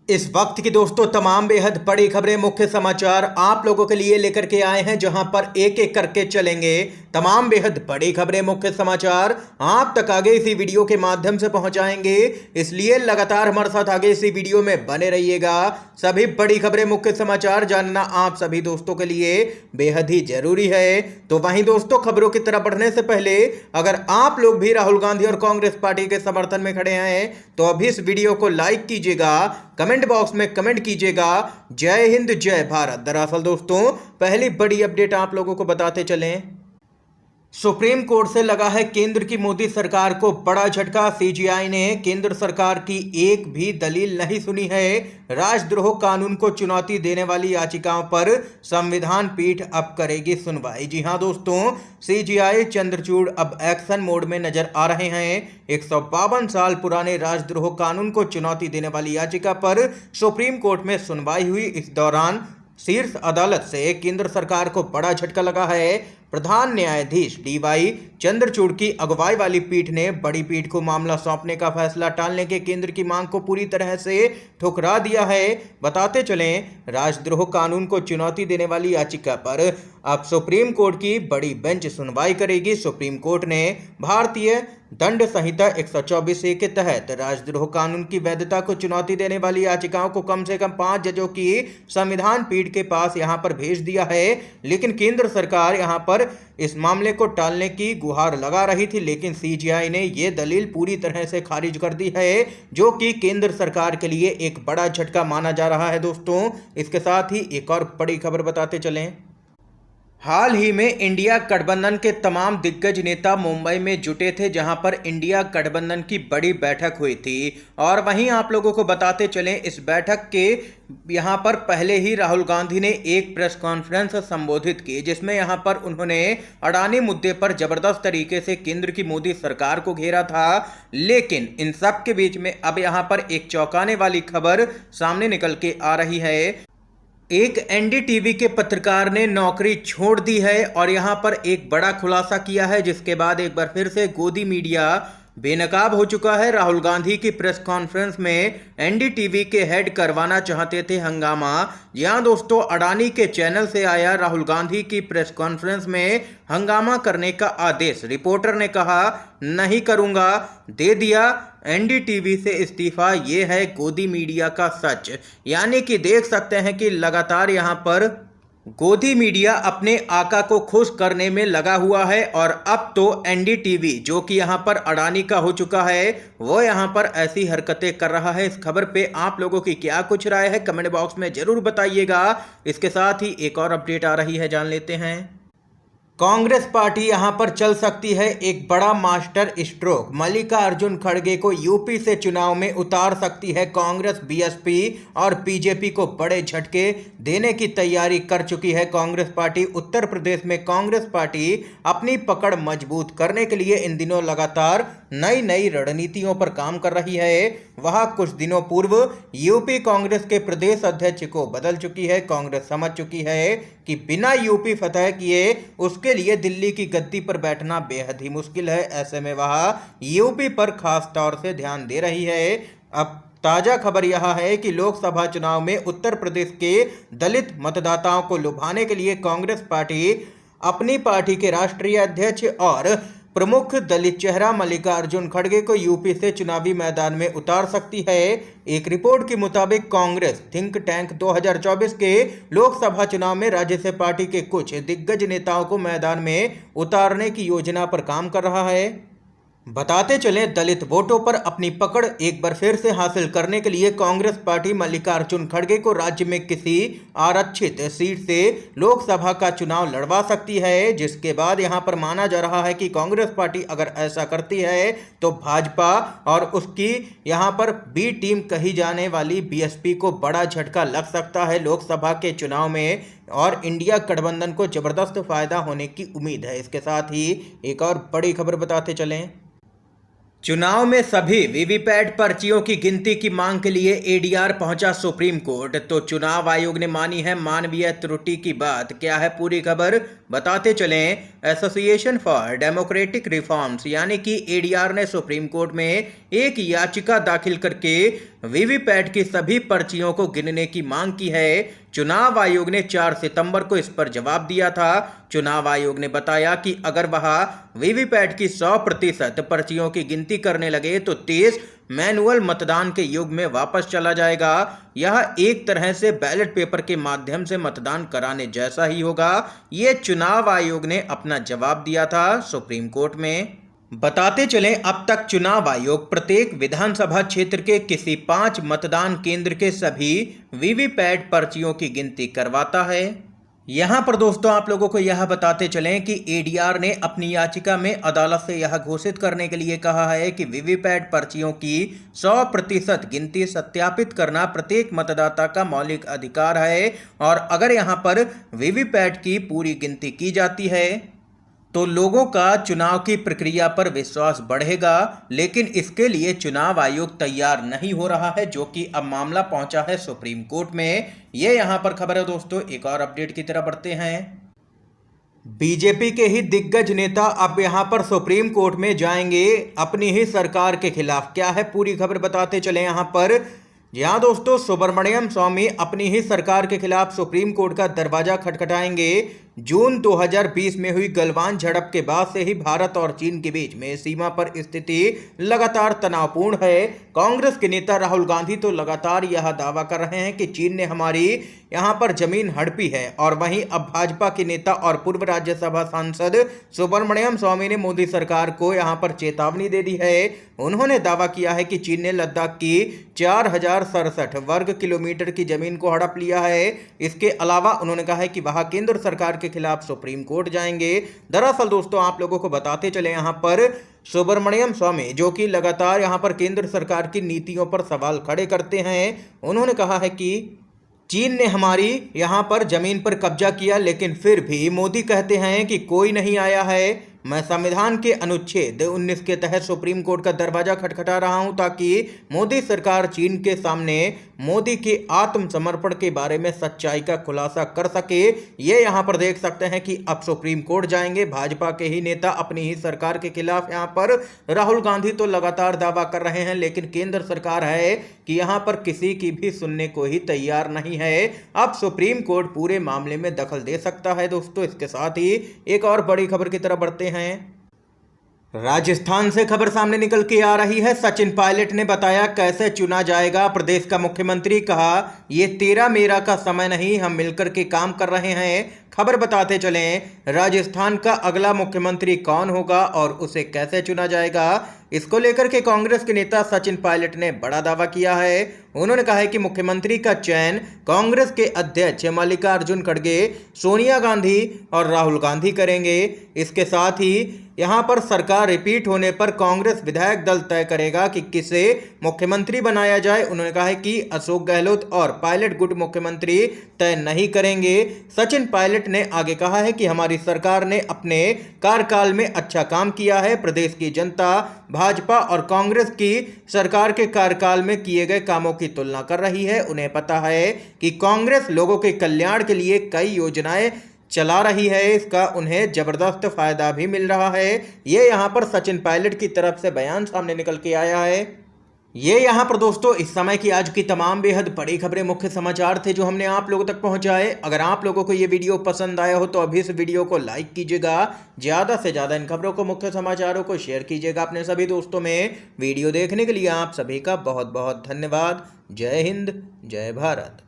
इस वक्त की दोस्तों तमाम बेहद बड़ी खबरें, मुख्य समाचार आप लोगों के लिए लेकर के आए हैं, जहां पर एक एक करके चलेंगे। तमाम बेहद बड़ी खबरें, मुख्य समाचार आप तक आगे इसी वीडियो के माध्यम से पहुंचाएंगे, इसलिए लगातार हमारे साथ आगे इसी वीडियो में बने रहिएगा। सभी बड़ी खबरें, मुख्य समाचार जानना आप सभी दोस्तों के लिए बेहद ही जरूरी है। तो वहीं दोस्तों, खबरों की तरफ बढ़ने से पहले अगर आप लोग भी राहुल गांधी और कांग्रेस पार्टी के समर्थन में खड़े हैं तो अभी इस वीडियो को लाइक कीजिएगा, कमेंट बॉक्स में कमेंट कीजिएगा, जय हिंद जय भारत। दरअसल दोस्तों, पहली बड़ी अपडेट आप लोगों को बताते चलें। सुप्रीम कोर्ट से लगा है केंद्र की मोदी सरकार को बड़ा झटका। सीजीआई ने केंद्र सरकार की एक भी दलील नहीं सुनी है। राजद्रोह कानून को चुनौती देने वाली याचिकाओं पर संविधान पीठ अब करेगी सुनवाई। जी हां दोस्तों, सीजीआई चंद्रचूड़ अब एक्शन मोड में नजर आ रहे हैं। 152 साल पुराने राजद्रोह कानून को चुनौती देने वाली याचिका पर सुप्रीम कोर्ट में सुनवाई हुई। इस दौरान शीर्ष अदालत से केंद्र सरकार को बड़ा झटका लगा है। प्रधान न्यायाधीश डीवाई चंद्रचूड़ की अगुवाई वाली पीठ ने बड़ी पीठ को मामला सौंपने का फैसला टालने के केंद्र की मांग को पूरी तरह से ठुकरा दिया है। बताते चलें, राजद्रोह कानून को चुनौती देने वाली याचिका पर अब सुप्रीम कोर्ट की बड़ी बेंच सुनवाई करेगी। सुप्रीम कोर्ट ने भारतीय दंड संहिता 124A के तहत राजद्रोह कानून की वैधता को चुनौती देने वाली याचिकाओं को कम से कम 5 जजों की संविधान पीठ के पास यहां पर भेज दिया है। लेकिन केंद्र सरकार यहां पर इस मामले को टालने की गुहार लगा रही थी, लेकिन सीजीआई ने यह दलील पूरी तरह से खारिज कर दी है, जो कि केंद्र सरकार के लिए एक बड़ा झटका माना जा रहा है। दोस्तों, इसके साथ ही एक और बड़ी खबर बताते चलें। हाल ही में इंडिया गठबंधन के तमाम दिग्गज नेता मुंबई में जुटे थे, जहां पर इंडिया गठबंधन की बड़ी बैठक हुई थी। और वहीं आप लोगों को बताते चलें, इस बैठक के यहां पर पहले ही राहुल गांधी ने एक प्रेस कॉन्फ्रेंस संबोधित की, जिसमें यहां पर उन्होंने अडानी मुद्दे पर जबरदस्त तरीके से केंद्र की मोदी सरकार को घेरा था। लेकिन इन सब के बीच में अब यहां पर एक चौंकाने वाली खबर सामने निकल के आ रही है। एक एनडीटीवी के पत्रकार ने नौकरी छोड़ दी है और यहां पर एक बड़ा खुलासा किया है, जिसके बाद एक बार फिर से गोदी मीडिया बेनकाब हो चुका है। राहुल गांधी की प्रेस कॉन्फ्रेंस में एनडीटीवी के हेड करवाना चाहते थे हंगामा। यहां दोस्तों, अडानी के चैनल से आया राहुल गांधी की प्रेस कॉन्फ्रेंस में हंगामा करने का आदेश। रिपोर्टर ने कहा नहीं करूंगा, दे दिया एनडीटीवी से इस्तीफा। ये है गोदी मीडिया का सच। यानी कि देख सकते हैं कि लगातार यहां पर गोदी मीडिया अपने आका को खुश करने में लगा हुआ है। और अब तो एनडीटीवी, जो कि यहां पर अडानी का हो चुका है, वो यहां पर ऐसी हरकतें कर रहा है। इस खबर पे आप लोगों की क्या कुछ राय है, कमेंट बॉक्स में जरूर बताइएगा। इसके साथ ही एक और अपडेट आ रही है, जान लेते हैं। कांग्रेस पार्टी यहां पर चल सकती है एक बड़ा मास्टर स्ट्रोक। मल्लिकार्जुन खड़गे को यूपी से चुनाव में उतार सकती है कांग्रेस। बीएसपी और बीजेपी को बड़े झटके देने की तैयारी कर चुकी है कांग्रेस पार्टी। उत्तर प्रदेश में कांग्रेस पार्टी अपनी पकड़ मजबूत करने के लिए इन दिनों लगातार नई नई रणनीतियों पर काम कर रही है। वहां कुछ दिनों पूर्व यूपी कांग्रेस के प्रदेश अध्यक्ष को बदल चुकी है। कांग्रेस समझ चुकी है कि बिना यूपी फतह किए उसके लिए दिल्ली की गद्दी पर बैठना बेहद ही मुश्किल है। ऐसे में वह यूपी पर खास तौर से ध्यान दे रही है। अब ताजा खबर यह है कि लोकसभा चुनाव में उत्तर प्रदेश के दलित मतदाताओं को लुभाने के लिए कांग्रेस पार्टी अपनी पार्टी के राष्ट्रीय अध्यक्ष और प्रमुख दलित चेहरा मल्लिकार्जुन खड़गे को यूपी से चुनावी मैदान में उतार सकती है। एक रिपोर्ट के मुताबिक कांग्रेस थिंक टैंक 2024 के लोकसभा चुनाव में राज्य से पार्टी के कुछ दिग्गज नेताओं को मैदान में उतारने की योजना पर काम कर रहा है। बताते चलें, दलित वोटों पर अपनी पकड़ एक बार फिर से हासिल करने के लिए कांग्रेस पार्टी मल्लिकार्जुन खड़गे को राज्य में किसी आरक्षित सीट से लोकसभा का चुनाव लड़वा सकती है। जिसके बाद यहां पर माना जा रहा है कि कांग्रेस पार्टी अगर ऐसा करती है तो भाजपा और उसकी यहां पर बी टीम कही जाने वाली बीएसपी को बड़ा झटका लग सकता है लोकसभा के चुनाव में, और इंडिया गठबंधन को जबरदस्त फायदा होने की उम्मीद है। इसके साथ ही एक और बड़ी खबर बताते चलें। चुनाव में सभी वीवीपैट पर्चियों की गिनती की मांग के लिए एडीआर पहुंचा सुप्रीम कोर्ट। तो चुनाव आयोग ने मानी है मानवीय त्रुटि की बात। क्या है पूरी खबर, बताते चलें, एसोसिएशन फॉर डेमोक्रेटिक रिफॉर्म्स यानी कि एडीआर ने सुप्रीम कोर्ट में एक याचिका दाखिल करके वीवीपैट की सभी पर्चियों को गिनने की मांग की है। चुनाव आयोग ने 4 सितंबर को इस पर जवाब दिया था। चुनाव आयोग ने बताया कि अगर वह वीवीपैट की 100% पर्चियों की गिनती करने लगे तो 23 मैनुअल मतदान के युग में वापस चला जाएगा। यह एक तरह से बैलेट पेपर के माध्यम से मतदान कराने जैसा ही होगा। ये चुनाव आयोग ने अपना जवाब दिया था सुप्रीम कोर्ट में। बताते चलें, अब तक चुनाव आयोग प्रत्येक विधानसभा क्षेत्र के किसी 5 मतदान केंद्र के सभी वीवीपैट पर्चियों की गिनती करवाता है। यहां पर दोस्तों आप लोगों को यह बताते चलें कि एडीआर ने अपनी याचिका में अदालत से यह घोषित करने के लिए कहा है कि वीवीपैट पर्चियों की 100% गिनती सत्यापित करना प्रत्येक मतदाता का मौलिक अधिकार है, और अगर यहां पर वीवीपैट की पूरी गिनती की जाती है तो लोगों का चुनाव की प्रक्रिया पर विश्वास बढ़ेगा। लेकिन इसके लिए चुनाव आयोग तैयार नहीं हो रहा है, जो कि अब मामला पहुंचा है सुप्रीम कोर्ट में। ये यहां पर खबर है दोस्तों। एक और अपडेट की तरफ बढ़ते हैं। बीजेपी के ही दिग्गज नेता अब यहां पर सुप्रीम कोर्ट में जाएंगे अपनी ही सरकार के खिलाफ। क्या है पूरी खबर बताते चले यहां पर। जहां दोस्तों सुब्रमण्यम स्वामी अपनी ही सरकार के खिलाफ सुप्रीम कोर्ट का दरवाजा खटखटाएंगे। जून 2020 में हुई गलवान झड़प के बाद से ही भारत और चीन के बीच में सीमा पर स्थिति लगातार तनावपूर्ण है। कांग्रेस के नेता राहुल गांधी तो लगातार यह दावा कर रहे हैं कि चीन ने हमारी यहां पर जमीन हड़पी है, और वहीं अब भाजपा के नेता और पूर्व राज्यसभा सांसद सुब्रमण्यम स्वामी ने मोदी सरकार को यहां पर चेतावनी दे दी है। उन्होंने दावा किया है कि चीन ने लद्दाख की 4067 वर्ग किलोमीटर की जमीन को हड़प लिया है। इसके अलावा उन्होंने कहा है कि वह केंद्र सरकार के खिलाफ सुप्रीम कोर्ट जाएंगे। दरअसल दोस्तों आप लोगों को बताते चले, यहां पर सुब्रमण्यम स्वामी जो कि लगातार यहां पर केंद्र सरकार की नीतियों पर सवाल खड़े करते हैं, उन्होंने कहा है कि चीन ने हमारी यहां पर जमीन पर कब्जा किया, लेकिन फिर भी मोदी कहते हैं कि कोई नहीं आया है। मैं संविधान के अनुच्छेद 19 के तहत सुप्रीम कोर्ट का दरवाजा खटखटा रहा हूं ताकि मोदी सरकार चीन के सामने मोदी के आत्मसमर्पण के बारे में सच्चाई का खुलासा कर सके। ये यहां पर देख सकते हैं कि अब सुप्रीम कोर्ट जाएंगे भाजपा के ही नेता अपनी ही सरकार के खिलाफ। यहां पर राहुल गांधी तो लगातार दावा कर रहे हैं, लेकिन केंद्र सरकार है कि यहां पर किसी की भी सुनने को ही तैयार नहीं है। अब सुप्रीम कोर्ट पूरे मामले में दखल दे सकता है दोस्तों। इसके साथ ही एक और बड़ी खबर की तरफ बढ़ते हैं। राजस्थान से खबर सामने निकल के आ रही है। सचिन पायलट ने बताया कैसे चुना जाएगा प्रदेश का मुख्यमंत्री। कहा ये तेरा मेरा का समय नहीं, हम मिलकर के काम कर रहे हैं। खबर बताते चलें, राजस्थान का अगला मुख्यमंत्री कौन होगा और उसे कैसे चुना जाएगा, इसको लेकर के कांग्रेस के नेता सचिन पायलट ने बड़ा दावा किया है। उन्होंने कहा है कि मुख्यमंत्री का चयन कांग्रेस के अध्यक्ष मल्लिकार्जुन खड़गे, सोनिया गांधी और राहुल गांधी करेंगे। इसके साथ ही यहां पर सरकार रिपीट होने पर कांग्रेस विधायक दल तय करेगा कि किसे मुख्यमंत्री बनाया जाए। उन्होंने कहा है कि अशोक गहलोत और पायलट गुट मुख्यमंत्री तय नहीं करेंगे। सचिन पायलट ने आगे कहा है कि हमारी सरकार ने अपने कार्यकाल में अच्छा काम किया है। प्रदेश की जनता भाजपा और कांग्रेस की सरकार के कार्यकाल में किए गए कामों की तुलना कर रही है। उन्हें पता है कि कांग्रेस लोगों के कल्याण के लिए कई योजनाएं चला रही है, इसका उन्हें जबरदस्त फायदा भी मिल रहा है। ये यहाँ पर सचिन पायलट की तरफ से बयान सामने निकल के आया है। ये यहाँ पर दोस्तों इस समय की आज की तमाम बेहद बड़ी खबरें, मुख्य समाचार थे जो हमने आप लोगों तक पहुंचाए। अगर आप लोगों को ये वीडियो पसंद आया हो तो अभी इस वीडियो को लाइक कीजिएगा, ज़्यादा से ज़्यादा इन खबरों को, मुख्य समाचारों को शेयर कीजिएगा अपने सभी दोस्तों में। वीडियो देखने के लिए आप सभी का बहुत बहुत धन्यवाद। जय हिंद, जय भारत।